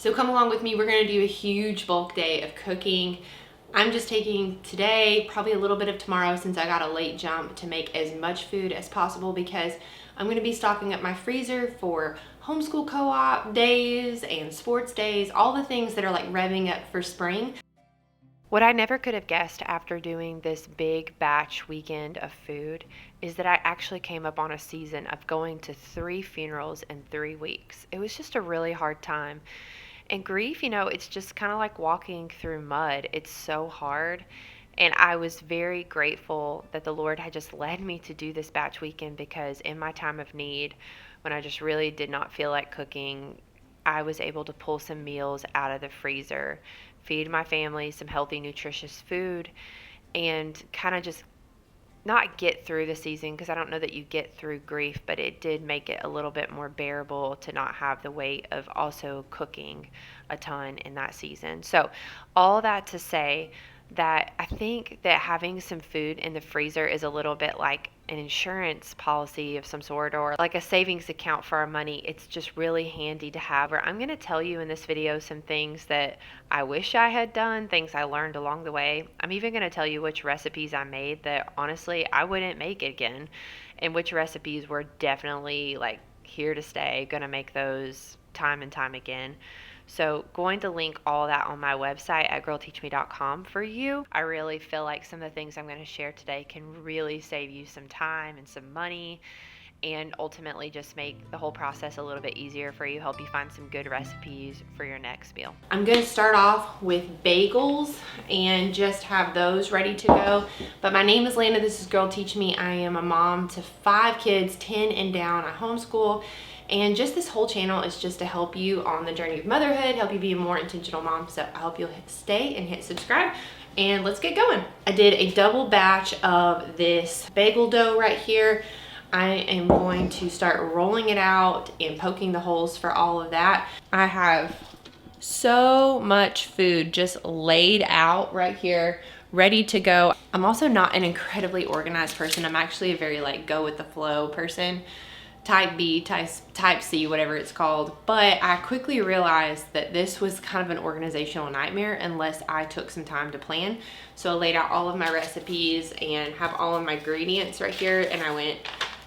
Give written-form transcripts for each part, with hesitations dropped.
So come along with me, we're gonna do a huge bulk day of cooking. I'm just taking today, probably a little bit of tomorrow since I got a late jump, to make as much food as possible because I'm gonna be stocking up my freezer for homeschool co-op days and sports days, all the things that are like revving up for spring. What I never could have guessed after doing this big batch weekend of food is that I actually came up on a season of going to 3 funerals in 3 weeks. It was just a really hard time. And grief, it's just kind of like walking through mud. It's so hard. And I was very grateful that the Lord had just led me to do this batch weekend because in my time of need, when I just really did not feel like cooking, I was able to pull some meals out of the freezer, feed my family some healthy, nutritious food, and kind of just not get through the season, because I don't know that you get through grief, but it did make it a little bit more bearable to not have the weight of also cooking a ton in that season. So all that to say that I think that having some food in the freezer is a little bit like an insurance policy of some sort, or like a savings account for our money. It's just really handy to have. I'm going to tell you in this video some things that I wish I had done, things I learned along the way. I'm even going to tell you which recipes I made that honestly I wouldn't make again, and which recipes were definitely like here to stay, going to make those time and time again. So going to link all that on my website at girlteachme.com for you. I really feel like some of the things I'm going to share today can really save you some time and some money, and ultimately just make the whole process a little bit easier for you, help you find some good recipes for your next meal. I'm going to start off with bagels and just have those ready to go. But my name is Lana. This is Girl Teach Me. I am a mom to 5 kids, 10 and down. I homeschool. And just this whole channel is just to help you on the journey of motherhood, help you be a more intentional mom. So I hope you'll stay and hit subscribe, and let's get going. I did a double batch of this bagel dough right here. I am going to start rolling it out and poking the holes for all of that. I have so much food just laid out right here, ready to go. I'm also not an incredibly organized person. I'm actually a very like go with the flow person. Type B, type C, whatever it's called. But I quickly realized that this was kind of an organizational nightmare unless I took some time to plan. So I laid out all of my recipes and have all of my ingredients right here, and I went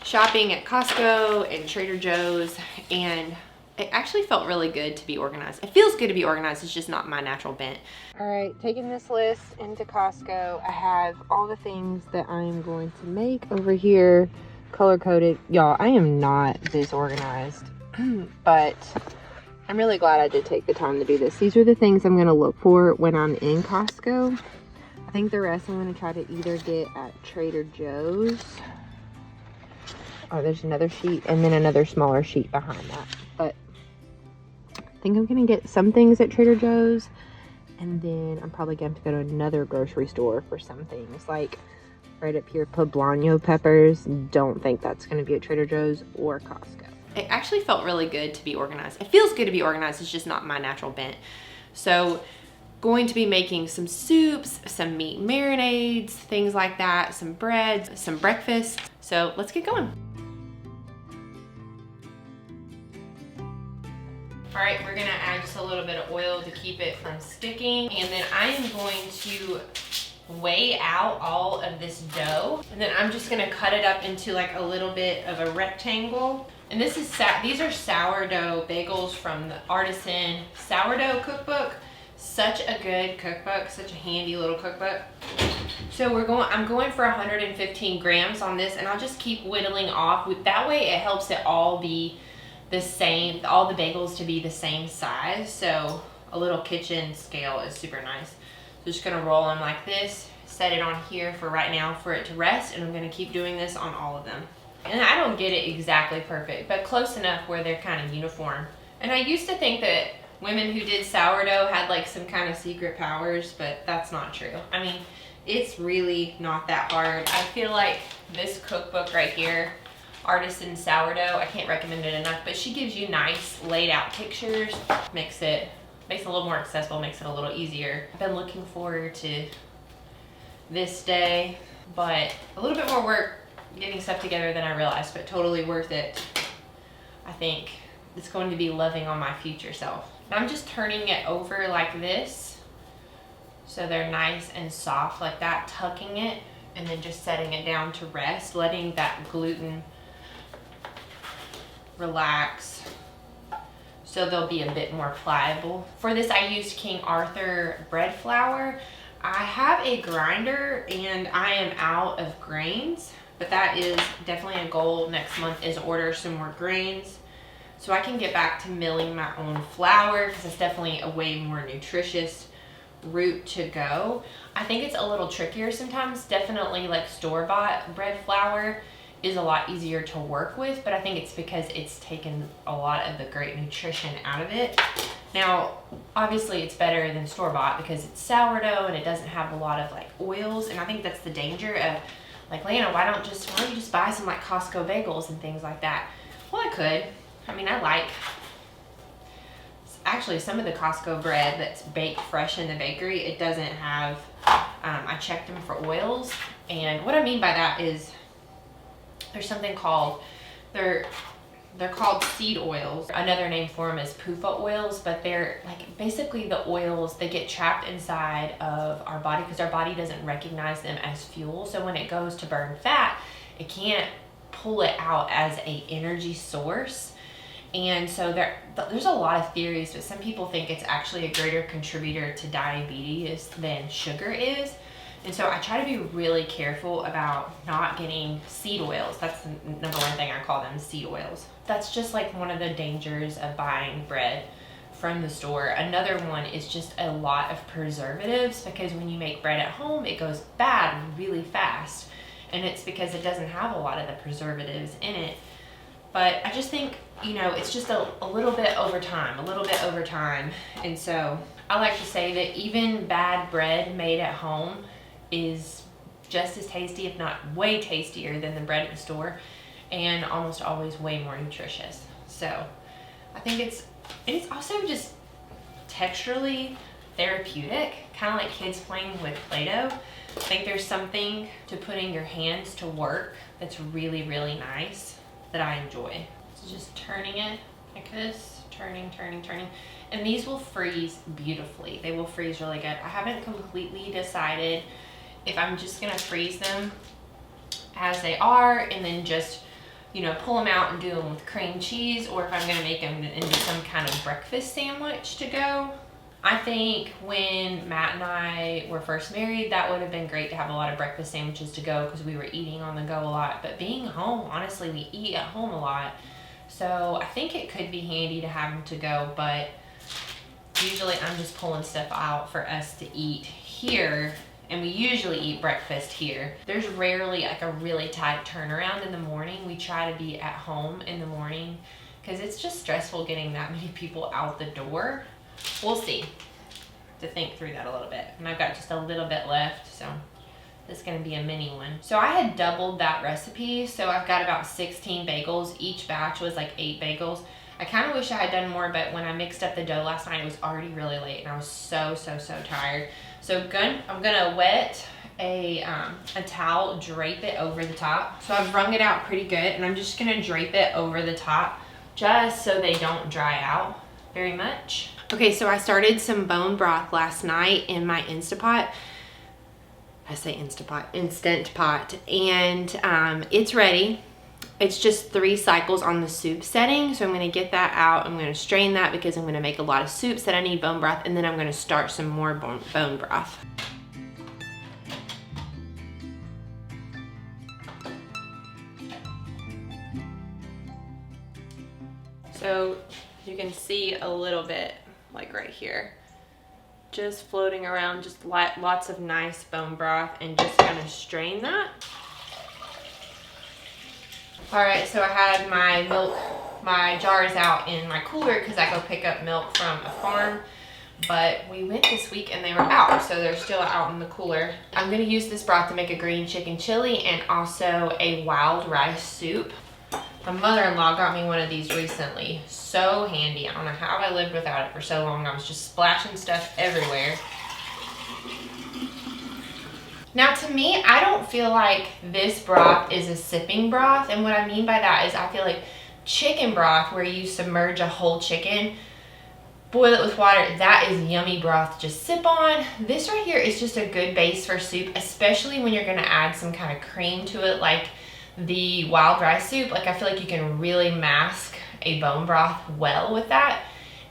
shopping at Costco and Trader Joe's, and it actually felt really good to be organized. It feels good to be organized, it's just not my natural bent. All right, taking this list into Costco, I have all the things that I'm going to make over here. Color coded. Y'all, I am not this organized, but I'm really glad I did take the time to do this. These are the things I'm going to look for when I'm in Costco. I think the rest I'm going to try to either get at Trader Joe's. Oh, there's another sheet and then another smaller sheet behind that. But I think I'm going to get some things at Trader Joe's, and then I'm probably going to go to another grocery store for some things. Like right up here, poblano peppers. Don't think that's going to be at Trader Joe's or Costco. It actually felt really good to be organized. It feels good to be organized. It's just not my natural bent. So going to be making some soups, some meat marinades, things like that, some breads, some breakfast. So let's get going. All right, we're gonna add just a little bit of oil to keep it from sticking. And then I am going to weigh out all of this dough, and then I'm just gonna cut it up into like a little bit of a rectangle. And this is these are sourdough bagels from the Artisan Sourdough Cookbook. Such a good cookbook, such a handy little cookbook. So I'm going for 115 grams on this, and I'll just keep whittling off. That way it helps it all be the same, all the bagels to be the same size. So a little kitchen scale is super nice. Just gonna roll them like this, set it on here for right now for it to rest, and I'm gonna keep doing this on all of them. And I don't get it exactly perfect, but close enough where they're kind of uniform. And I used to think that women who did sourdough had like some kind of secret powers, but that's not true. I mean, it's really not that hard. I feel like this cookbook right here, Artisan Sourdough, I can't recommend it enough, but she gives you nice laid out pictures, makes it a little more accessible, makes it a little easier. I've been looking forward to this day, but a little bit more work getting stuff together than I realized, but totally worth it. I think it's going to be loving on my future self. And I'm just turning it over like this so they're nice and soft like that, tucking it, and then just setting it down to rest, letting that gluten relax so they'll be a bit more pliable. For this, I used King Arthur bread flour. I have a grinder and I am out of grains, but that is definitely a goal next month, is order some more grains so I can get back to milling my own flour, because it's definitely a way more nutritious route to go. I think it's a little trickier sometimes. Definitely like store-bought bread flour is a lot easier to work with, but I think it's because it's taken a lot of the great nutrition out of it. Now, obviously it's better than store-bought because it's sourdough and it doesn't have a lot of like oils, and I think that's the danger of like, Lana, why don't you just buy some like Costco bagels and things like that? Well, I could. I mean, I like actually some of the Costco bread that's baked fresh in the bakery. It doesn't have, I checked them for oils, and what I mean by that is there's something called, they're called seed oils. Another name for them is PUFA oils, but they're like basically the oils, they get trapped inside of our body because our body doesn't recognize them as fuel. So when it goes to burn fat, it can't pull it out as a energy source. And so there's a lot of theories, but some people think it's actually a greater contributor to diabetes than sugar is. And so I try to be really careful about not getting seed oils. That's the number one thing I call them, seed oils. That's just like one of the dangers of buying bread from the store. Another one is just a lot of preservatives, because when you make bread at home, it goes bad really fast. And it's because it doesn't have a lot of the preservatives in it. But I just think, you know, it's just a little bit over time, And so I like to say that even bad bread made at home is just as tasty, if not way tastier than the bread at the store, and almost always way more nutritious. So I think it's also just texturally therapeutic, kind of like kids playing with Play-Doh. I think there's something to putting your hands to work that's really, really nice that I enjoy. So just turning it like this, turning. And these will freeze beautifully. They will freeze really good. I haven't completely decided if I'm just gonna freeze them as they are and then just, you know, pull them out and do them with cream cheese, or if I'm gonna make them into some kind of breakfast sandwich to go. I think when Matt and I were first married, that would have been great to have a lot of breakfast sandwiches to go because we were eating on the go a lot. But being home, honestly, we eat at home a lot. So I think it could be handy to have them to go, but usually I'm just pulling stuff out for us to eat here, and we usually eat breakfast here. There's rarely like a really tight turnaround in the morning. We try to be at home in the morning because it's just stressful getting that many people out the door. We'll see. To think through that a little bit. And I've got just a little bit left, so this is going to be a mini one. So I had doubled that recipe, so I've got about 16 bagels. Each batch was like 8 bagels. I kind of wish I had done more, but when I mixed up the dough last night, it was already really late and I was so tired. So I'm gonna wet a towel, drape it over the top. So I've wrung it out pretty good, and I'm just gonna drape it over the top just so they don't dry out very much. Okay, so I started some bone broth last night in my Instant Pot, and it's ready. It's just 3 cycles on the soup setting, so I'm gonna get that out. I'm gonna strain that because I'm gonna make a lot of soups that I need bone broth, and then I'm gonna start some more bone broth. So you can see a little bit, like right here, just floating around, just lots of nice bone broth, and just gonna strain that. All right, so I had my jars out in my cooler because I go pick up milk from a farm, but we went this week and they were out, so they're still out in the cooler. I'm gonna use this broth to make a green chicken chili and also a wild rice soup. My mother-in-law got me one of these recently. So handy. I don't know how I lived without it for so long. I was just splashing stuff everywhere. Now, to me, I don't feel like this broth is a sipping broth. And what I mean by that is I feel like chicken broth, where you submerge a whole chicken, boil it with water. That is yummy broth to just sip on. This right here is just a good base for soup, especially when you're gonna add some kind of cream to it, like the wild rice soup. Like I feel like you can really mask a bone broth well with that.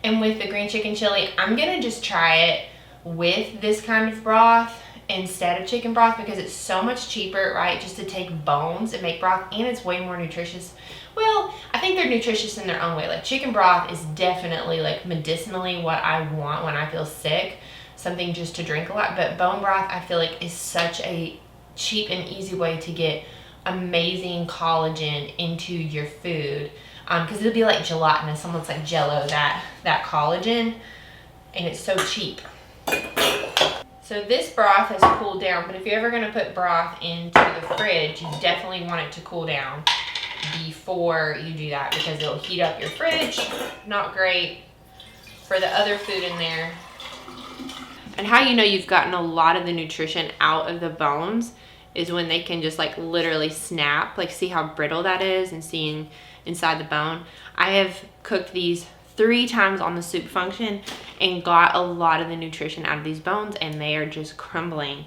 And with the green chicken chili, I'm gonna just try it with this kind of broth instead of chicken broth because it's so much cheaper, right? Just to take bones and make broth, and it's way more nutritious. Well, I think they're nutritious in their own way. Like chicken broth is definitely like medicinally what I want when I feel sick, something just to drink a lot. But bone broth, I feel like, is such a cheap and easy way to get amazing collagen into your food, because it'll be like gelatinous, almost like Jello, that collagen, and it's so cheap. So this broth has cooled down, but if you're ever going to put broth into the fridge, you definitely want it to cool down before you do that because it'll heat up your fridge. Not great for the other food in there. And how you know you've gotten a lot of the nutrition out of the bones is when they can just like literally snap. Like see how brittle that is and seeing inside the bone. I have cooked these 3 times on the soup function and got a lot of the nutrition out of these bones, and they are just crumbling.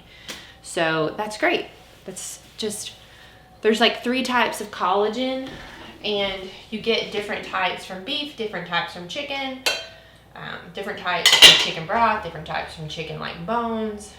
So that's great. That's just, there's like 3 types of collagen, and you get different types from beef, different types from chicken, different types from chicken broth, different types from chicken like bones.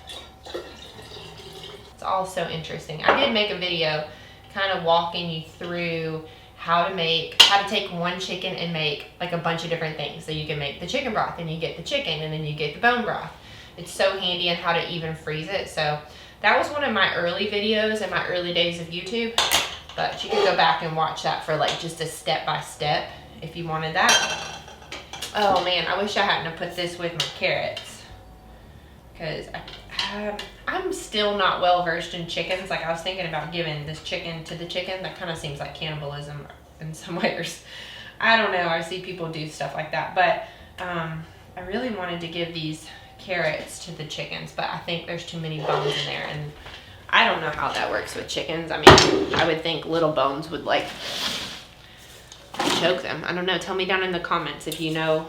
It's all so interesting. I did make a video kind of walking you through how to take one chicken and make like a bunch of different things. So you can make the chicken broth, and you get the chicken, and then you get the bone broth. It's so handy on how to even freeze it. So that was one of my early videos in my early days of YouTube, but you can go back and watch that for like just a step-by-step if you wanted that. Oh man, I wish I hadn't have put this with my carrots, because I'm still not well versed in chickens. Like I was thinking about giving this chicken to the chicken. That kind of seems like cannibalism in some ways. I don't know. I see people do stuff like that, but I really wanted to give these carrots to the chickens, but I think there's too many bones in there, and I don't know how that works with chickens. I mean, I would think little bones would like choke them. I don't know. Tell me down in the comments if you know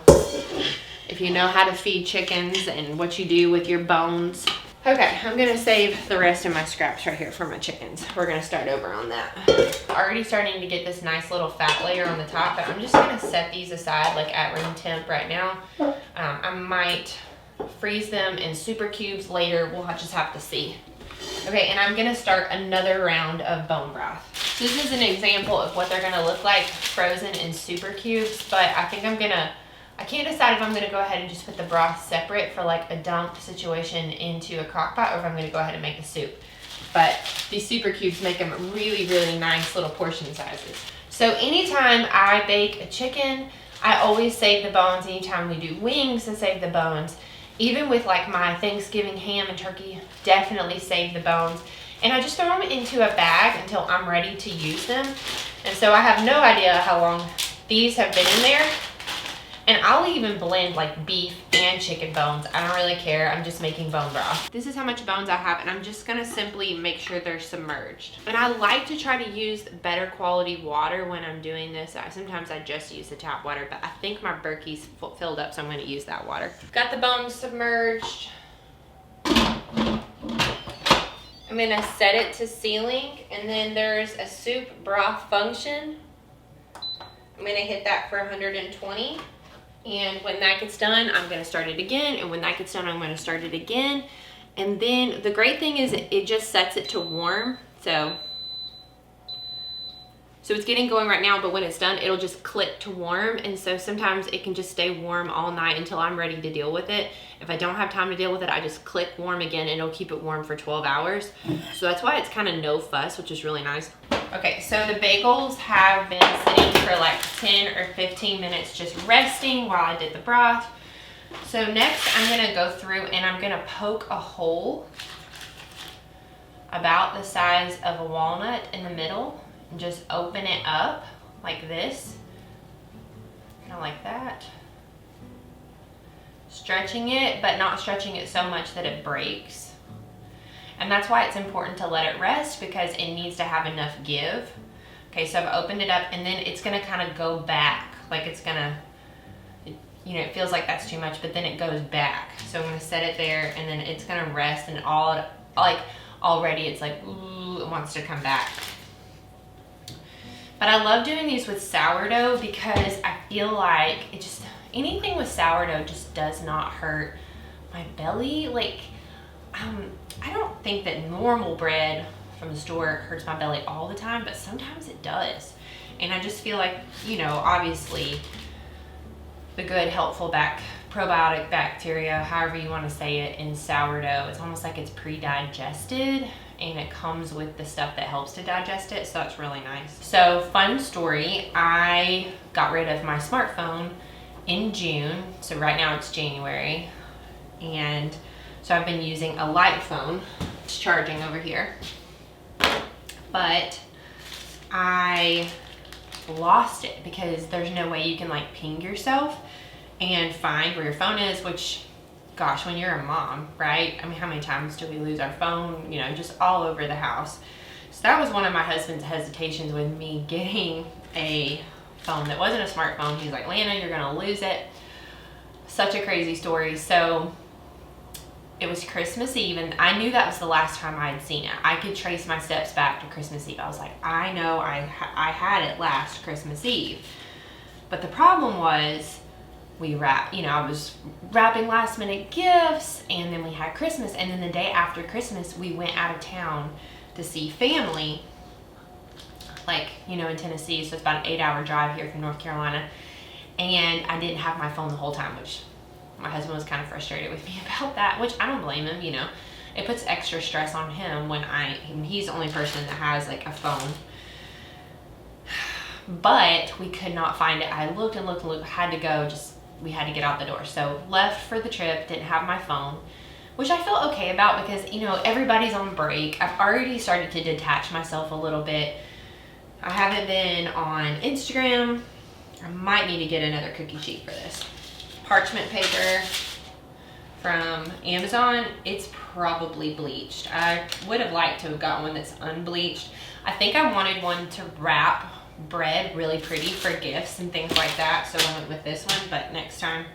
how to feed chickens and what you do with your bones. Okay, I'm gonna save the rest of my scraps right here for my chickens. We're gonna start over on that. Already starting to get this nice little fat layer on the top, but I'm just gonna set these aside like at room temp right now. I might freeze them in super cubes later. We'll just have to see. Okay, and I'm gonna start another round of bone broth. So this is an example of what they're gonna look like frozen in super cubes, but I think I can't decide if I'm gonna go ahead and just put the broth separate for like a dump situation into a crock pot, or if I'm gonna go ahead and make a soup. But these super cubes make them really, really nice little portion sizes. So anytime I bake a chicken, I always save the bones. Anytime we do wings, I save the bones. Even with like my Thanksgiving ham and turkey, definitely save the bones. And I just throw them into a bag until I'm ready to use them. And so I have no idea how long these have been in there. And I'll even blend like beef and chicken bones. I don't really care. I'm just making bone broth. This is how much bones I have, and I'm just gonna simply make sure they're submerged. And I like to try to use better quality water when I'm doing this. Sometimes I just use the tap water, but I think my Berkey's filled up, so I'm gonna use that water. Got the bones submerged. I'm gonna set it to sealing, and then there's a soup broth function. I'm gonna hit that for 120. And when that gets done, I'm gonna start it again. And when that gets done, I'm gonna start it again. And then the great thing is it just sets it to warm. So it's getting going right now, but when it's done, it'll just click to warm. And so sometimes it can just stay warm all night until I'm ready to deal with it. If I don't have time to deal with it, I just click warm again, and it'll keep it warm for 12 hours. So that's why it's kind of no fuss, which is really nice. Okay, so the bagels have been sitting for like 10 or 15 minutes just resting while I did the broth. So next I'm gonna go through and I'm gonna poke a hole about the size of a walnut in the middle and just open it up like this, kind of like that. Stretching it, but not stretching it so much that it breaks. And that's why it's important to let it rest, because it needs to have enough give. Okay, so I've opened it up, and then it's gonna kind of go back. Like it's gonna, you know, it feels like that's too much, but then it goes back. So I'm gonna set it there, and then it's gonna rest, and already it's like, ooh, it wants to come back. But I love doing these with sourdough because I feel like it just, anything with sourdough just does not hurt my belly. Like, I don't think that normal bread from the store hurts my belly all the time, but sometimes it does. And I just feel like, you know, obviously the good, helpful probiotic bacteria, however you want to say it, in sourdough, it's almost like it's pre-digested, and it comes with the stuff that helps to digest it, so that's really nice. So, fun story, I got rid of my smartphone in June, so right now it's January, and so I've been using a light phone. It's charging over here, but I lost it because there's no way you can like ping yourself and find where your phone is, which, gosh, when you're a mom, right? I mean, how many times do we lose our phone? You know, just all over the house. So that was one of my husband's hesitations with me getting a phone that wasn't a smartphone. He's like, Lana, you're gonna lose it. Such a crazy story. So it was Christmas Eve, and I knew that was the last time I had seen it. I could trace my steps back to Christmas Eve. I was like, I know I had it last Christmas Eve. But the problem was, I was wrapping last minute gifts, and then we had Christmas, and then the day after Christmas we went out of town to see family, like, you know, in Tennessee, so it's about an 8-hour drive here from North Carolina, and I didn't have my phone the whole time, which my husband was kind of frustrated with me about that, which I don't blame him, you know. It puts extra stress on him when he's the only person that has like a phone. But we could not find it. I looked and looked and looked, we had to get out the door. So left for the trip, didn't have my phone, which I felt okay about because, you know, everybody's on break. I've already started to detach myself a little bit. I haven't been on Instagram. I might need to get another cookie sheet for this. Parchment paper from Amazon. It's probably bleached. I would have liked to have got one that's unbleached. I think I wanted one to wrap bread really pretty for gifts and things like that, so I went with this one. But next time,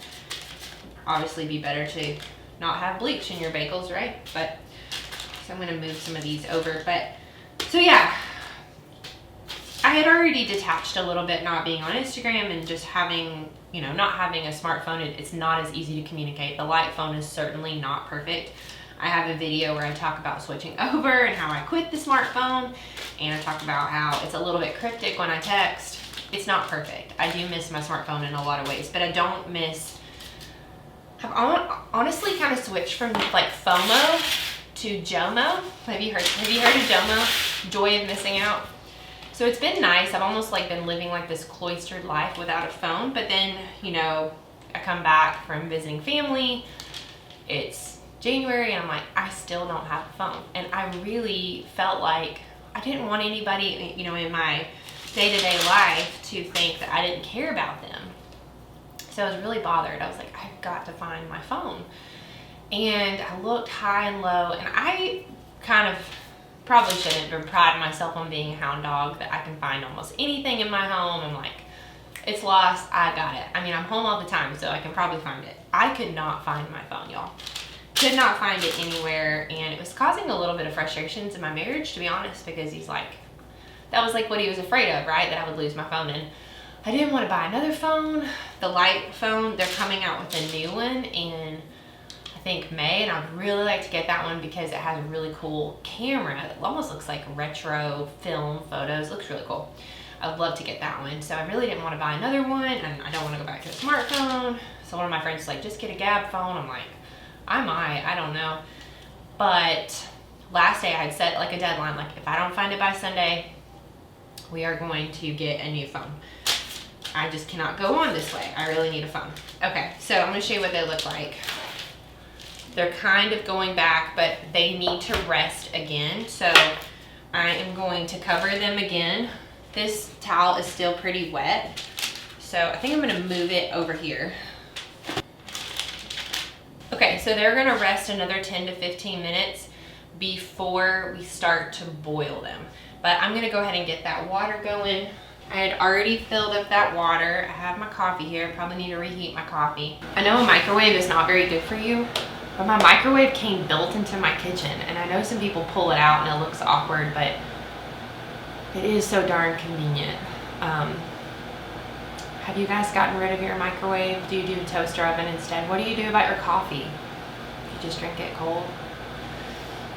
obviously be better to not have bleach in your bagels, right? But so I'm gonna move some of these over. But so yeah, I had already detached a little bit, not being on Instagram and just having, you know, not having a smartphone. It's not as easy to communicate. The light phone is certainly not perfect. I have a video where I talk about switching over and how I quit the smartphone, and I talk about how it's a little bit cryptic when I text. It's not perfect. I do miss my smartphone in a lot of ways, but I don't miss. I've honestly kind of switched from like FOMO to JOMO. Have you heard of JOMO? Joy of missing out. So it's been nice. I've almost like been living like this cloistered life without a phone, but then, you know, I come back from visiting family. It's January, and I'm like, I still don't have a phone. And I really felt like I didn't want anybody, you know, in my day-to-day life to think that I didn't care about them. So I was really bothered. I was like, I've got to find my phone. And I looked high and low, and I kind of probably shouldn't, but pride myself on being a hound dog that I can find almost anything in my home. I'm like, it's lost, I got it. I mean, I'm home all the time, so I can probably find it. I could not find my phone, y'all. Could not find it anywhere, and it was causing a little bit of frustrations in my marriage, to be honest, because he's like, that was like what he was afraid of, right? That I would lose my phone. And I didn't want to buy another phone. The light phone, they're coming out with a new one in, I think, May, and I'd really like to get that one because it has a really cool camera. It almost looks like retro film photos. Looks really cool. I'd love to get that one. So I really didn't want to buy another one, and I don't want to go back to a smartphone. So one of my friends was like, just get a Gab phone. I'm like, I don't know. But last day I had set like a deadline, like if I don't find it by Sunday, we are going to get a new phone. I just cannot go on this way. I really need a phone. Okay, so I'm gonna show you what they look like. They're kind of going back, but they need to rest again. So I am going to cover them again. This towel is still pretty wet, so I think I'm gonna move it over here. Okay, so they're gonna rest another 10 to 15 minutes before we start to boil them. But I'm gonna go ahead and get that water going. I had already filled up that water. I have my coffee here. Probably need to reheat my coffee. I know a microwave is not very good for you, but my microwave came built into my kitchen, and I know some people pull it out and it looks awkward, but it is so darn convenient. Have you guys gotten rid of your microwave? Do you do a toaster oven instead? What do you do about your coffee? You just drink it cold?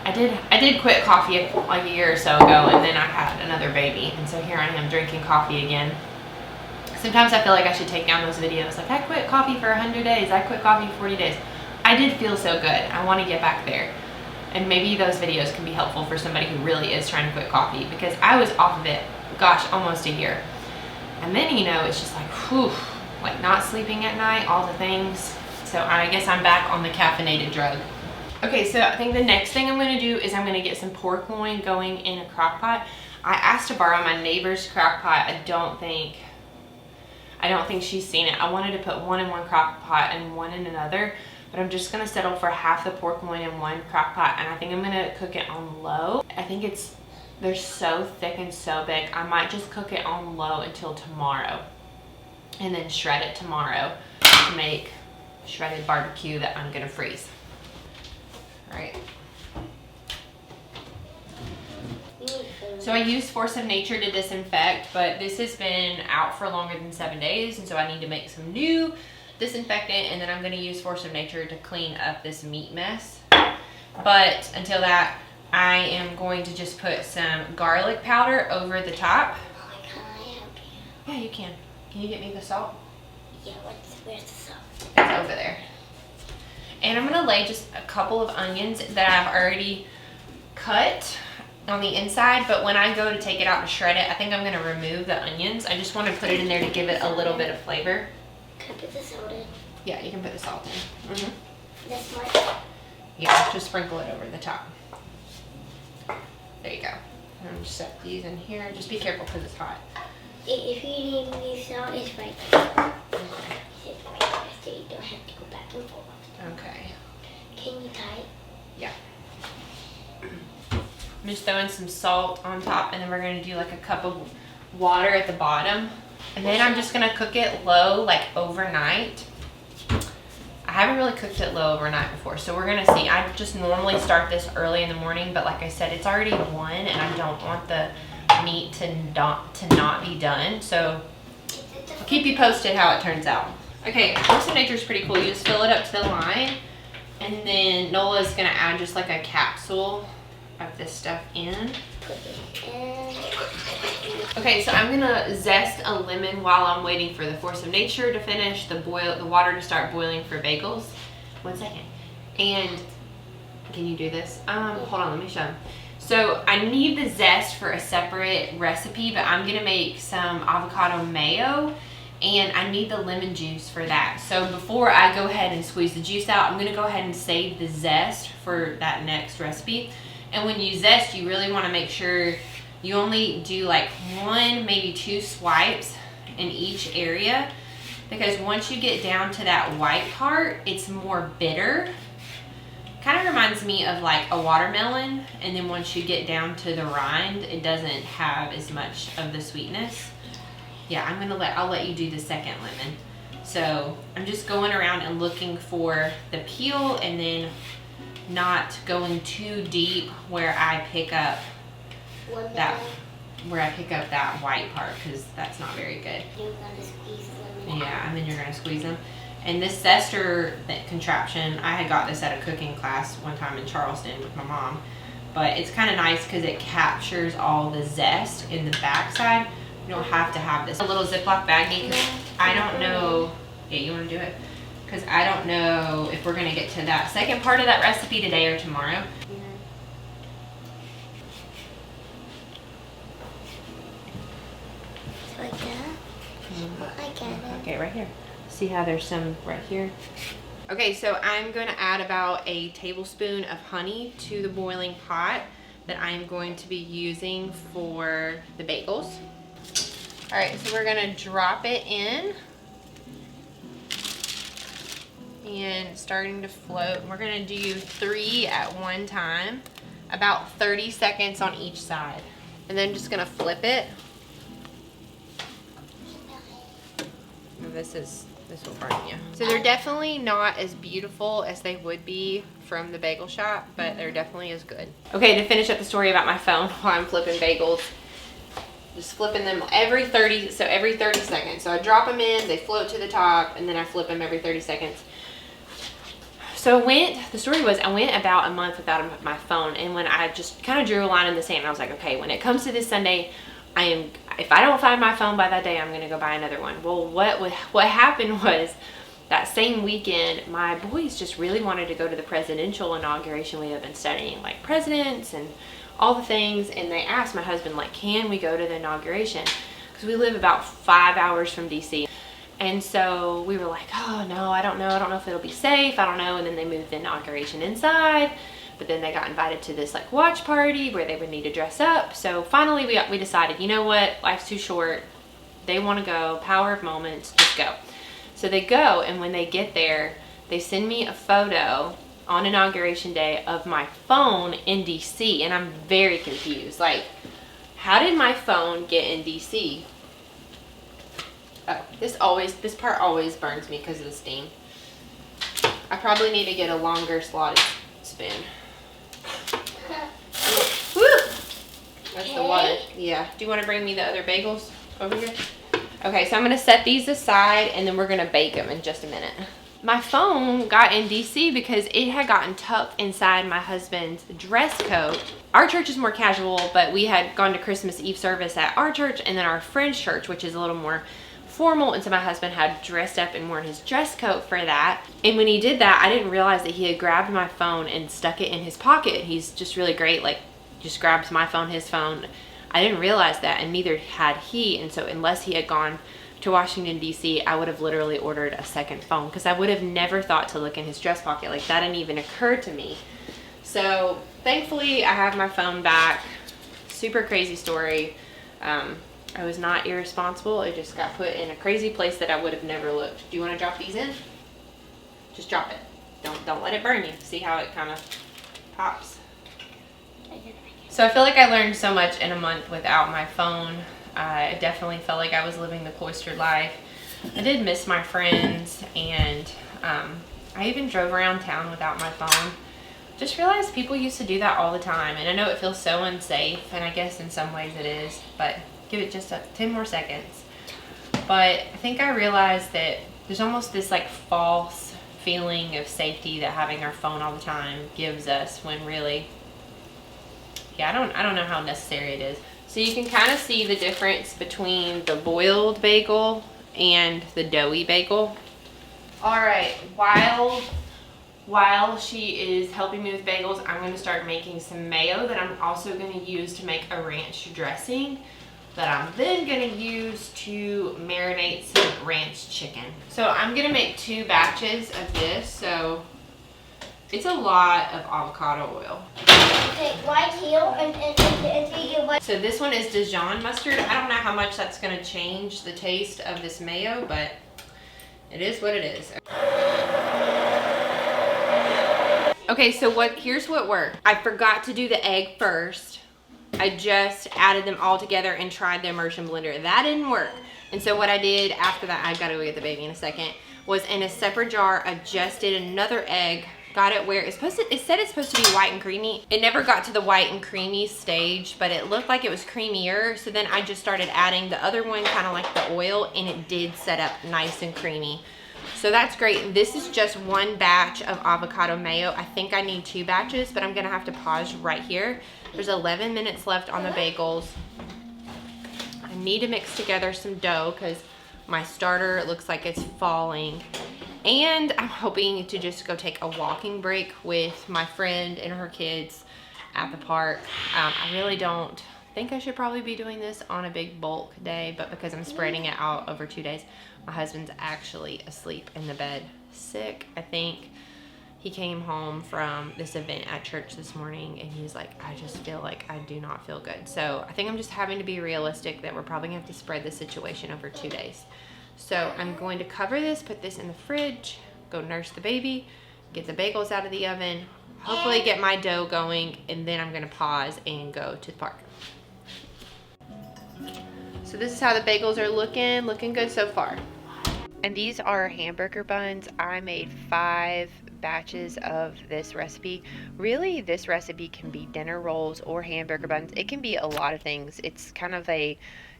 I did quit coffee like a year or so ago, and then I had another baby, and so here I am drinking coffee again. Sometimes I feel like I should take down those videos, like I quit coffee for 100 days, I quit coffee for 40 days. I did feel so good. I want to get back there. And maybe those videos can be helpful for somebody who really is trying to quit coffee, because I was off of it, gosh, almost a year. And then, you know, it's just like, whew, like not sleeping at night, all the things. So I guess I'm back on the caffeinated drug. Okay, so I think the next thing I'm gonna do is I'm gonna get some pork loin going in a crock pot. I asked to borrow my neighbor's crock pot. I don't think she's seen it. I wanted to put one in one crock pot and one in another, but I'm just gonna settle for half the pork loin in one crock pot, and I think I'm gonna cook it on low. I think they're so thick and so big. I might just cook it on low until tomorrow and then shred it tomorrow to make shredded barbecue that I'm gonna freeze. All right. So I used Force of Nature to disinfect, but this has been out for longer than 7 days, and so I need to make some new disinfectant, and then I'm gonna use Force of Nature to clean up this meat mess. But until that, I am going to just put some garlic powder over the top. Can I help you? Yeah, you can. Can you get me the salt? Yeah, where's the salt? It's over there. And I'm gonna lay just a couple of onions that I've already cut on the inside, but when I go to take it out to shred it, I think I'm gonna remove the onions. I just want to put it in there to give it a little bit of flavor. Can I put the salt in? Yeah, you can put the salt in. Mm-hmm. This much? Yeah, just sprinkle it over the top. There you go. I'm just set these in here. Just be careful because it's hot. If you need me salt, it's right there. Okay. It's right there, so you don't have to go back and forth. Okay. Can you tie it? Yeah. I'm just throwing some salt on top, and then we're gonna do like a cup of water at the bottom. And then I'm just gonna cook it low, like overnight. I haven't really cooked it low overnight before, so we're gonna see. I just normally start this early in the morning, but like I said, it's already 1, and I don't want the meat to not be done. So I'll keep you posted how it turns out. Okay, Force of Nature is pretty cool. You just fill it up to the line, and then Nola's gonna add just like a capsule of this stuff in. Put it in. Okay, so I'm gonna zest a lemon while I'm waiting for the Force of Nature to finish, the water to start boiling for bagels. 1 second. And can you do this? Hold on, let me show them. So I need the zest for a separate recipe, but I'm gonna make some avocado mayo, and I need the lemon juice for that. So before I go ahead and squeeze the juice out, I'm gonna go ahead and save the zest for that next recipe. And when you zest, you really wanna make sure you only do like 1, maybe 2 swipes in each area, because once you get down to that white part, it's more bitter. Kind of reminds me of like a watermelon, and then once you get down to the rind, it doesn't have as much of the sweetness. Yeah, I'll let you do the second lemon. So I'm just going around and looking for the peel, and then not going too deep where I pick up that white part, because that's not very good. You're gonna squeeze lemon. Yeah, and then you're gonna squeeze them. And this zester contraption, I had got this at a cooking class one time in Charleston with my mom, but it's kind of nice because it captures all the zest in the backside. You don't have to have this. A little Ziploc baggie, because I don't know. Yeah, you want to do it? Because I don't know if we're going to get to that second part of that recipe today or tomorrow. Like that? I get it. Okay, right here. See how there's some right here? Okay, so I'm going to add about a tablespoon of honey to the boiling pot that I'm going to be using for the bagels. All right, so we're going to drop it in. And starting to float. We're going to do 3 at one time, about 30 seconds on each side. And then just going to flip it. this will burn you. So they're definitely not as beautiful as they would be from the bagel shop, but they're definitely as good. Okay, to finish up the story about my phone while I'm flipping bagels, just flipping them every 30 seconds. So I drop them in, they float to the top, and then I flip them every 30 seconds. So the story was I went about a month without my phone, and when I just kind of drew a line in the sand, I was like, okay, when it comes to this Sunday, if I don't find my phone by that day, I'm gonna go buy another one. Well, what happened was that same weekend, my boys just really wanted to go to the presidential inauguration. We have been studying like presidents and all the things, and they asked my husband, like, can we go to the inauguration? Because we live about 5 hours from DC. And so we were like, oh no, I don't know if it'll be safe, I don't know. And then they moved the inauguration inside, but then they got invited to this like watch party where they would need to dress up. So finally we decided, you know what, life's too short, they want to go, power of moments, just go. So they go, and when they get there, they send me a photo on inauguration day of my phone in DC, and I'm very confused. Like, how did my phone get in DC? Oh, this part always burns me because of the steam. I probably need to get a longer slotted spoon. Woo! That's the water. Yeah. Do you want to bring me the other bagels over here? Okay, so I'm going to set these aside, and then we're going to bake them in just a minute. My phone got in DC because it had gotten tucked inside my husband's dress coat. Our church is more casual, but we had gone to Christmas Eve service at our church, and then our friend's church, which is a little more formal, and so my husband had dressed up and worn his dress coat for that. And when he did that, I didn't realize that he had grabbed my phone and stuck it in his pocket. He's just really great, like just grabs my phone, his phone. I didn't realize that, and neither had he. And so unless he had gone to Washington DC, I would have literally ordered a second phone, because I would have never thought to look in his dress pocket. Like, that didn't even occur to me. So thankfully I have my phone back. Super crazy story. I was not irresponsible. It just got put in a crazy place that I would have never looked. Do you want to drop these in? Just drop it. Don't let it burn you. See how it kind of pops? So I feel like I learned so much in a month without my phone. I definitely felt like I was living the cloistered life. I did miss my friends, and I even drove around town without my phone. Just realized people used to do that all the time, and I know it feels so unsafe, and I guess in some ways it is, but give it just 10 more seconds. But I think I realized that there's almost this like false feeling of safety that having our phone all the time gives us, when really, yeah, I don't know how necessary it is. So you can kind of see the difference between the boiled bagel and the doughy bagel. All right, while she is helping me with bagels, I'm gonna start making some mayo that I'm also gonna use to make a ranch dressing that I'm then gonna use to marinate some ranch chicken. So I'm gonna make 2 batches of this, so it's a lot of avocado oil. Okay, right here, and So this one is Dijon mustard. I don't know how much that's gonna change the taste of this mayo, but it is what it is. Okay, so here's what worked. I forgot to do the egg first. I just added them all together and tried the immersion blender. That didn't work. And so what I did after that, I've got to go get the baby in a second, was in a separate jar, I just did another egg, got it where it said it's supposed to be white and creamy. It never got to the white and creamy stage, but it looked like it was creamier. So then I just started adding the other one, kind of like the oil, and it did set up nice and creamy. So that's great. This is just 1 batch of avocado mayo. I think I need 2 batches, but I'm gonna have to pause right here. There's 11 minutes left on the bagels. I need to mix together some dough because my starter looks like it's falling. And I'm hoping to just go take a walking break with my friend and her kids at the park. I really don't think I should probably be doing this on a big bulk day, but because I'm spreading it out over 2 days, my husband's actually asleep in the bed, sick, I think. He came home from this event at church this morning, and he's like, I just feel like I do not feel good. So I think I'm just having to be realistic that we're probably gonna have to spread the situation over 2 days. So I'm going to cover this, put this in the fridge, go nurse the baby, get the bagels out of the oven, hopefully get my dough going, and then I'm gonna pause and go to the park. So this is how the bagels are looking good so far. And these are hamburger buns. I made 5 batches of this recipe. Really, this recipe can be dinner rolls or hamburger buns. It can be a lot of things. It's kind of a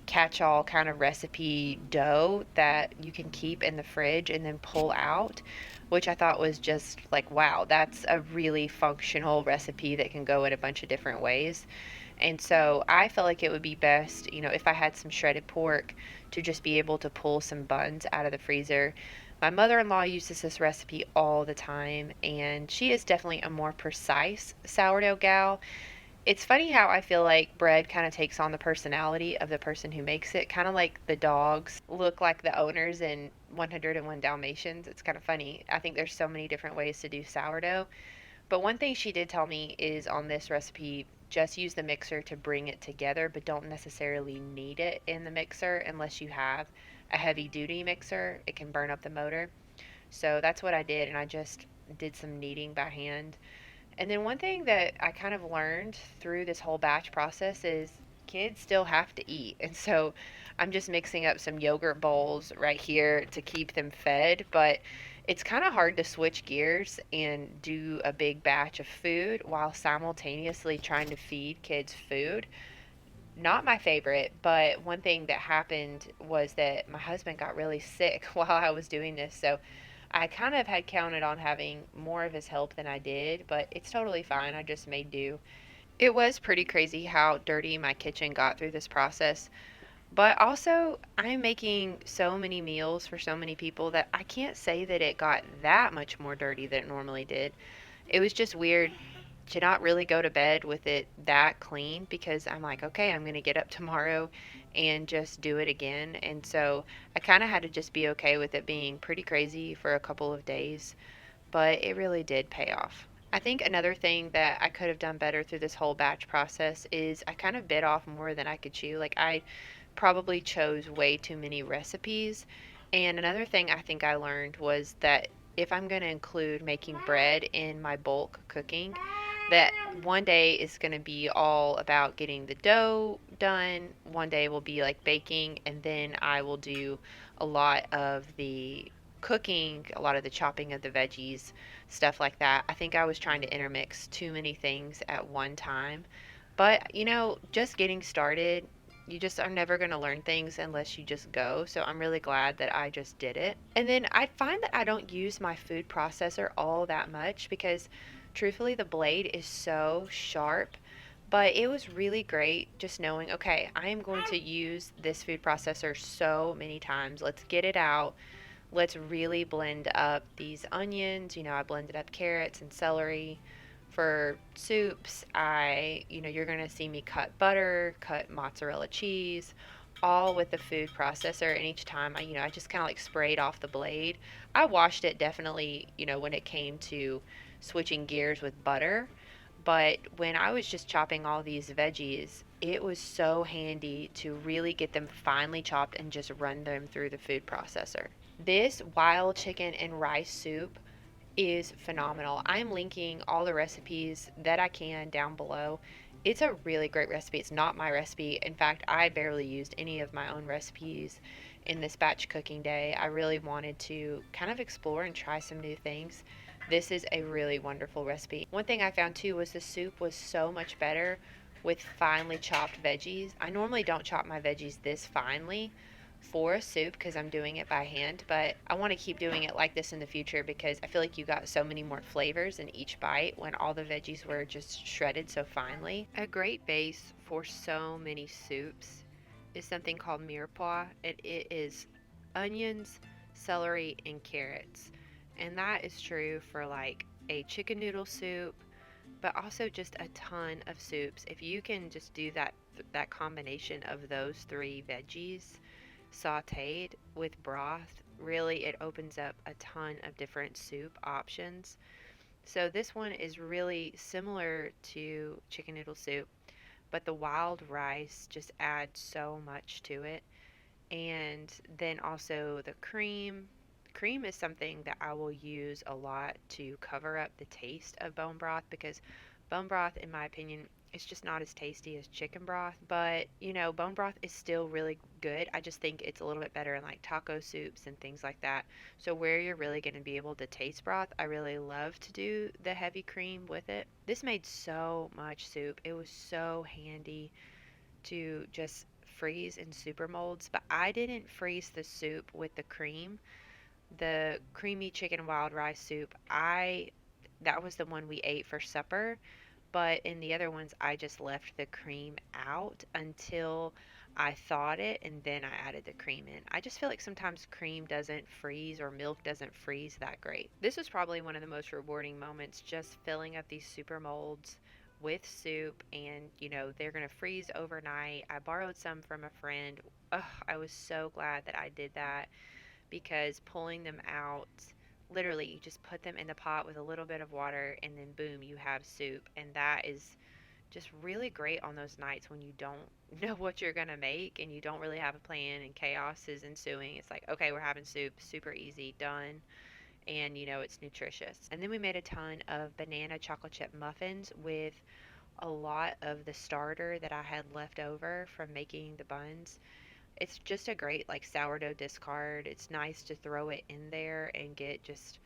catch all kind of recipe dough that you can keep in the fridge and then pull out, which I thought was just like, wow, that's a really functional recipe that can go in a bunch of different ways. And so I felt like it would be best, if I had some shredded pork, to just be able to pull some buns out of the freezer. My mother in law uses this recipe all the time, and she is definitely a more precise sourdough gal. It's funny how I feel like bread kind of takes on the personality of the person who makes it, kind of like the dogs look like the owners in 101 Dalmatians. It's kind of funny. I think there's so many different ways to do sourdough. But one thing she did tell me is on this recipe, just use the mixer to bring it together, but don't necessarily need it in the mixer unless you have a heavy duty mixer. It can burn up the motor. So that's what I did, and I just did some kneading by hand. And then one thing that I kind of learned through this whole batch process is kids still have to eat. And so I'm just mixing up some yogurt bowls right here to keep them fed, but it's kind of hard to switch gears and do a big batch of food while simultaneously trying to feed kids food. Not my favorite, but one thing that happened was that my husband got really sick while I was doing this. So I kind of had counted on having more of his help than I did, but it's totally fine. I just made do. It was pretty crazy how dirty my kitchen got through this process. But also, I'm making so many meals for so many people that I can't say that it got that much more dirty than it normally did. It was just weird to not really go to bed with it that clean because I'm like, okay, I'm going to get up tomorrow and just do it again. And so I kind of had to just be okay with it being pretty crazy for a couple of days, but it really did pay off. I think another thing that I could have done better through this whole batch process is I kind of bit off more than I could chew. Like, I probably chose way too many recipes. And another thing I think I learned was that if I'm going to include making bread in my bulk cooking, that one day is going to be all about getting the dough done. One day will be like baking, and then I will do a lot of the cooking, a lot of the chopping of the veggies, stuff like that. I think I was trying to intermix too many things at one time. But, just getting started, you just are never going to learn things unless you just go. So I'm really glad that I just did it. And then I find that I don't use my food processor all that much because truthfully the blade is so sharp. But it was really great just knowing, okay, I am going to use this food processor so many times. Let's get it out. Let's really blend up these onions. I blended up carrots and celery. For soups, you're going to see me cut butter, cut mozzarella cheese, all with the food processor. And each time I just kind of like sprayed off the blade. I washed it definitely, when it came to switching gears with butter. But when I was just chopping all these veggies, it was so handy to really get them finely chopped and just run them through the food processor. This wild chicken and rice soup is phenomenal. I'm linking all the recipes that I can down below. It's a really great recipe. It's not my recipe. In fact, I barely used any of my own recipes in this batch cooking day. I really wanted to kind of explore and try some new things. This is a really wonderful recipe. One thing I found too was the soup was so much better with finely chopped veggies. I normally don't chop my veggies this finely for a soup because I'm doing it by hand, but I want to keep doing it like this in the future because I feel like you got so many more flavors in each bite when all the veggies were just shredded so finely. A great base for so many soups is something called mirepoix. It is onions, celery, and carrots. And that is true for like a chicken noodle soup, but also just a ton of soups. If you can just do that combination of those three veggies sauteed with broth, really it opens up a ton of different soup options. So this one is really similar to chicken noodle soup, but the wild rice just adds so much to it. And then also the cream. Cream is something that I will use a lot to cover up the taste of bone broth because Bone broth, in my opinion, is just not as tasty as chicken broth, but bone broth is still really good. I just think it's a little bit better in like taco soups and things like that. So, where you're really going to be able to taste broth, I really love to do the heavy cream with it. This made so much soup. It was so handy to just freeze in super molds, but I didn't freeze the soup with the cream. The creamy chicken wild rice soup, I that was the one we ate for supper, but in the other ones I just left the cream out until I thawed it and then I added the cream in. I just feel like sometimes cream doesn't freeze or milk doesn't freeze that great. This was probably one of the most rewarding moments, just filling up these super molds with soup, and they're going to freeze overnight. I borrowed some from a friend. Ugh, I was so glad that I did that, because pulling them out, literally, you just put them in the pot with a little bit of water, and then boom, you have soup. And that is just really great on those nights when you don't know what you're going to make and you don't really have a plan and chaos is ensuing. It's like, okay, we're having soup, super easy, done. And it's nutritious. And then we made a ton of banana chocolate chip muffins with a lot of the starter that I had left over from making the buns. It's just a great like sourdough discard. It's nice to throw it in there and get just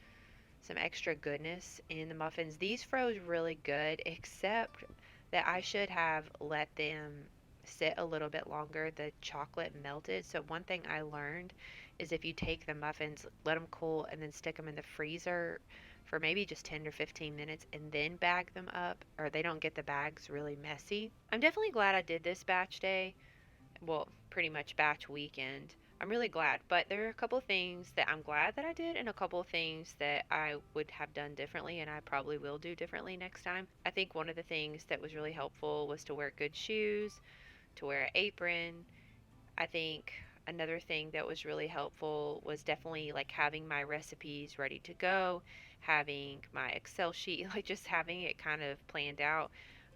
some extra goodness in the muffins. These froze really good, except that I should have let them sit a little bit longer. The chocolate melted. So one thing I learned is if you take the muffins, let them cool, and then stick them in the freezer for maybe just 10 or 15 minutes and then bag them up, or they don't get the bags really messy. I'm definitely glad I did this batch day, well, pretty much batch weekend. I'm really glad, but there are a couple of things that I'm glad that I did and a couple of things that I would have done differently and I probably will do differently next time. I think one of the things that was really helpful was to wear good shoes, to wear an apron. I think another thing that was really helpful was definitely like having my recipes ready to go, having my Excel sheet, like just having it kind of planned out.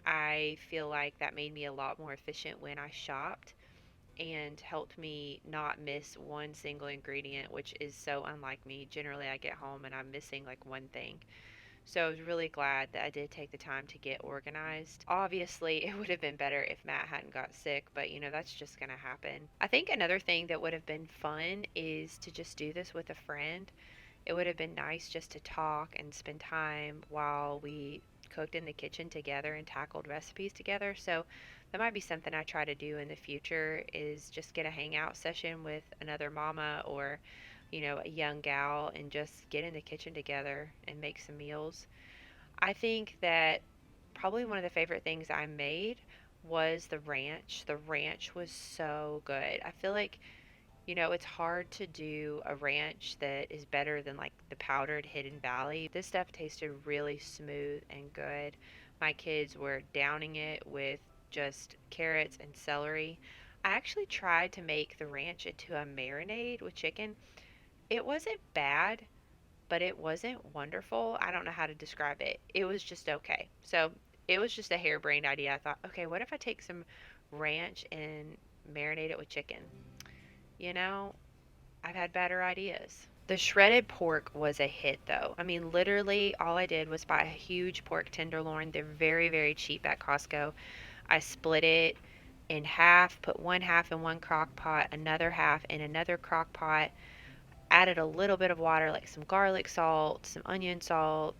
I feel like that made me a lot more efficient when I shopped and helped me not miss one single ingredient, which is so unlike me. Generally, I get home and I'm missing like one thing. So I was really glad that I did take the time to get organized. Obviously, it would have been better if Matt hadn't got sick, but that's just going to happen. I think another thing that would have been fun is to just do this with a friend. It would have been nice just to talk and spend time while we cooked in the kitchen together and tackled recipes together. So that might be something I try to do in the future, is just get a hangout session with another mama or a young gal and just get in the kitchen together and make some meals. I think that probably one of the favorite things I made was the ranch. The ranch was so good. I feel like it's hard to do a ranch that is better than like the powdered Hidden Valley. This stuff tasted really smooth and good. My kids were downing it with just carrots and celery. I actually tried to make the ranch into a marinade with chicken. It wasn't bad, but it wasn't wonderful. I don't know how to describe it. It was just okay. So it was just a harebrained idea. I thought, okay, what if I take some ranch and marinate it with chicken? You know, I've had better ideas. The shredded pork was a hit though. I mean, literally all I did was buy a huge pork tenderloin. They're very, very cheap at Costco. I split it in half, put one half in one crock pot, another half in another crock pot, added a little bit of water, like some garlic salt, some onion salt,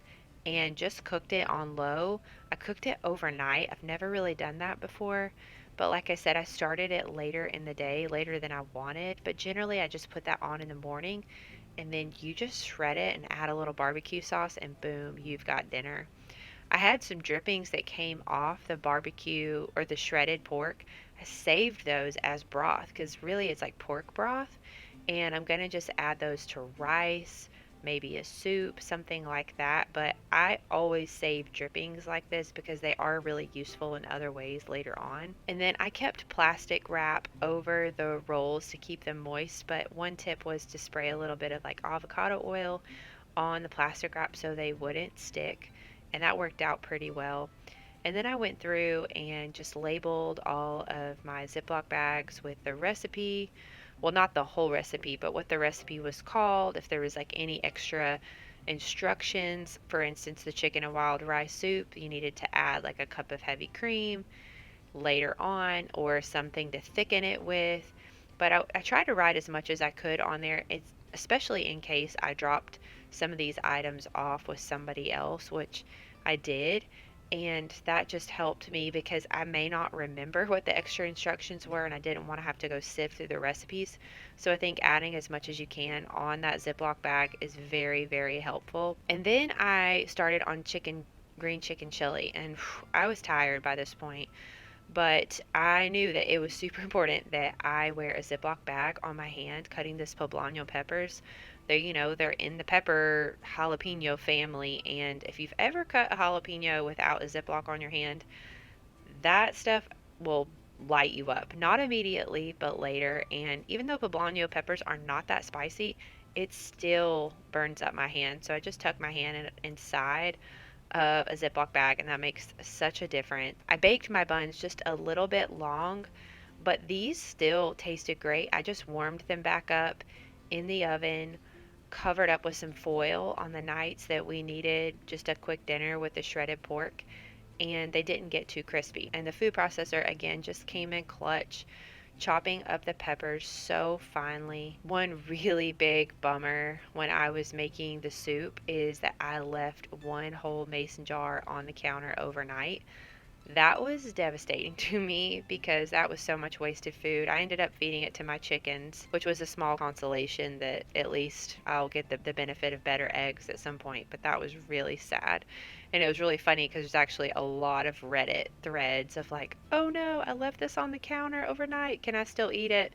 and just cooked it on low. I cooked it overnight. I've never really done that before. But like I said, I started it later in the day, later than I wanted. But generally, I just put that on in the morning, and then you just shred it and add a little barbecue sauce, and boom, you've got dinner. I had some drippings that came off the barbecue or the shredded pork. I saved those as broth because really it's like pork broth. And I'm going to just add those to rice, maybe a soup, something like that. But I always save drippings like this because they are really useful in other ways later on. And then I kept plastic wrap over the rolls to keep them moist. But one tip was to spray a little bit of like avocado oil on the plastic wrap so they wouldn't stick. And that worked out pretty well. And then I went through and just labeled all of my Ziploc bags with the recipe. Well, not the whole recipe, but what the recipe was called, if there was like any extra instructions. For instance, the chicken and wild rice soup, you needed to add like a cup of heavy cream later on or something to thicken it with. But I tried to write as much as I could on there, it's, especially in case I dropped some of these items off with somebody else, which I did. And that just helped me because I may not remember what the extra instructions were and I didn't want to have to go sift through the recipes. So I think adding as much as you can on that Ziploc bag is very, very helpful. And then I started on green chicken chili, and I was tired by this point, but I knew that it was super important that I wear a Ziploc bag on my hand cutting this poblano peppers. They're in the pepper jalapeno family, and if you've ever cut a jalapeno without a Ziploc on your hand, that stuff will light you up. Not immediately, but later. And even though poblano peppers are not that spicy, it still burns up my hand. So I just tuck my hand inside of a Ziploc bag, and that makes such a difference. I baked my buns just a little bit long, but these still tasted great. I just warmed them back up in the oven, covered up with some foil on the nights that we needed just a quick dinner with the shredded pork, and they didn't get too crispy. And the food processor, again, just came in clutch, chopping up the peppers so finely. One really big bummer when I was making the soup is that I left one whole mason jar on the counter overnight. That was devastating to me because that was so much wasted food. I ended up feeding it to my chickens, which was a small consolation that at least I'll get the benefit of better eggs at some point, but that was really sad. And it was really funny because there's actually a lot of Reddit threads of like, oh no, I left this on the counter overnight. Can I still eat it?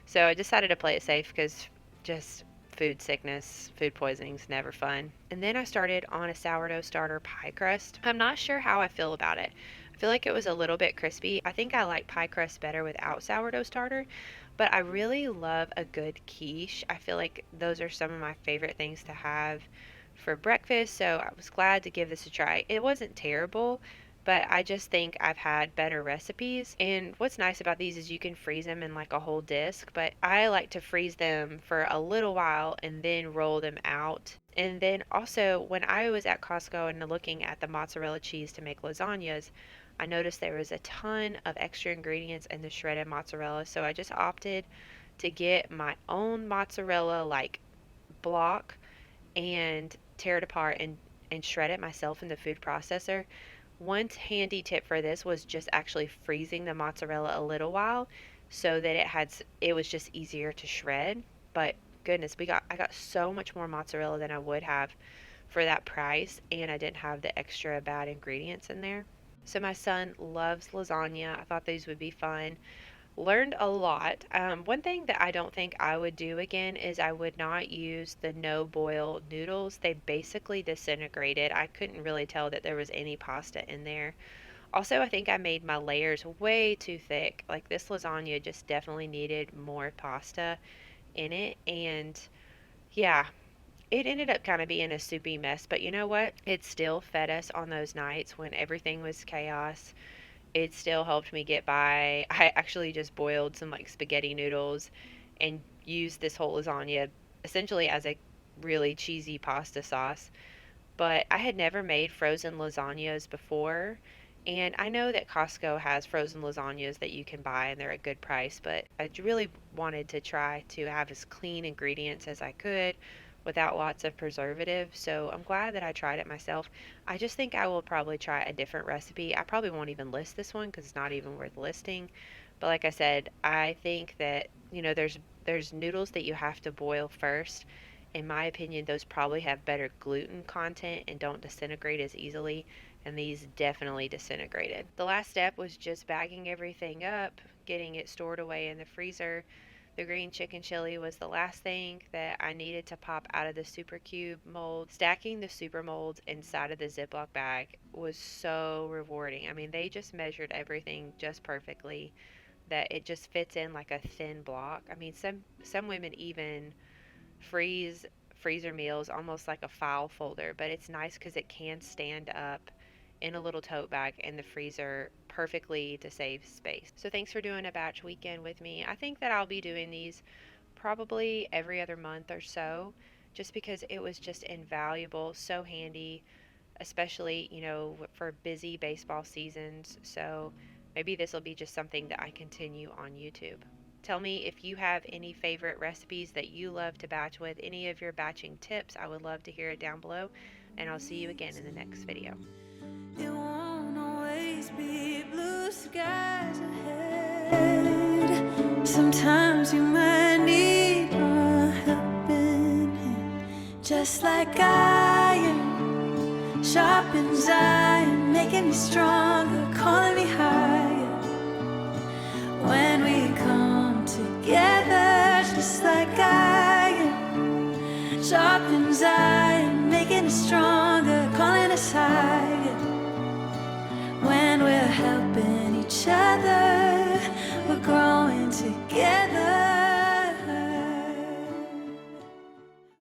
So I decided to play it safe because just food sickness, food poisoning's never fun. And then I started on a sourdough starter pie crust. I'm not sure how I feel about it. I feel like it was a little bit crispy. I think I like pie crust better without sourdough starter, but I really love a good quiche. I feel like those are some of my favorite things to have for breakfast, so I was glad to give this a try. It wasn't terrible, but I just think I've had better recipes. And what's nice about these is you can freeze them in like a whole disc, but I like to freeze them for a little while and then roll them out. And then also, when I was at Costco and looking at the mozzarella cheese to make lasagnas, I noticed there was a ton of extra ingredients in the shredded mozzarella, so I just opted to get my own mozzarella like block and tear it apart and shred it myself in the food processor. One handy tip for this was just actually freezing the mozzarella a little while so that it was just easier to shred. But goodness, I got so much more mozzarella than I would have for that price, and I didn't have the extra bad ingredients in there. So my son loves lasagna. I thought these would be fun. Learned a lot. One thing that I don't think I would do again is I would not use the no boil noodles. They basically disintegrated. I couldn't really tell that there was any pasta in there. Also, I think I made my layers way too thick. Like this lasagna just definitely needed more pasta in it. And yeah, it ended up kind of being a soupy mess. But you know what? It still fed us on those nights when everything was chaos. It still helped me get by. I actually just boiled some like spaghetti noodles and used this whole lasagna essentially as a really cheesy pasta sauce. But I had never made frozen lasagnas before. And I know that Costco has frozen lasagnas that you can buy and they're a good price, but I really wanted to try to have as clean ingredients as I could without lots of preservatives. So I'm glad that I tried it myself. I just think I will probably try a different recipe. I probably won't even list this one because it's not even worth listing. But like I said, I think that, there's noodles that you have to boil first. In my opinion, those probably have better gluten content and don't disintegrate as easily, and these definitely disintegrated. The last step was just bagging everything up, getting it stored away in the freezer. The green chicken chili was the last thing that I needed to pop out of the super cube mold. Stacking the super molds inside of the Ziploc bag was so rewarding. I mean, they just measured everything just perfectly that it just fits in like a thin block. I mean, some women even freeze freezer meals almost like a file folder, but it's nice because it can stand up in a little tote bag in the freezer perfectly to save space. So thanks for doing a batch weekend with me. I think that I'll be doing these probably every other month or so just because it was just invaluable, so handy, especially, for busy baseball seasons. So maybe this will be just something that I continue on YouTube. Tell me if you have any favorite recipes that you love to batch with, any of your batching tips. I would love to hear it down below, and I'll see you again in the next video. It won't always be blue skies ahead. Sometimes you might need a helping hand, just like I am. Sharpens iron, making me stronger, calling me higher. When we come together, just like I am. Sharpens iron, making us stronger, calling us higher. When we're helping each other, we're growing together.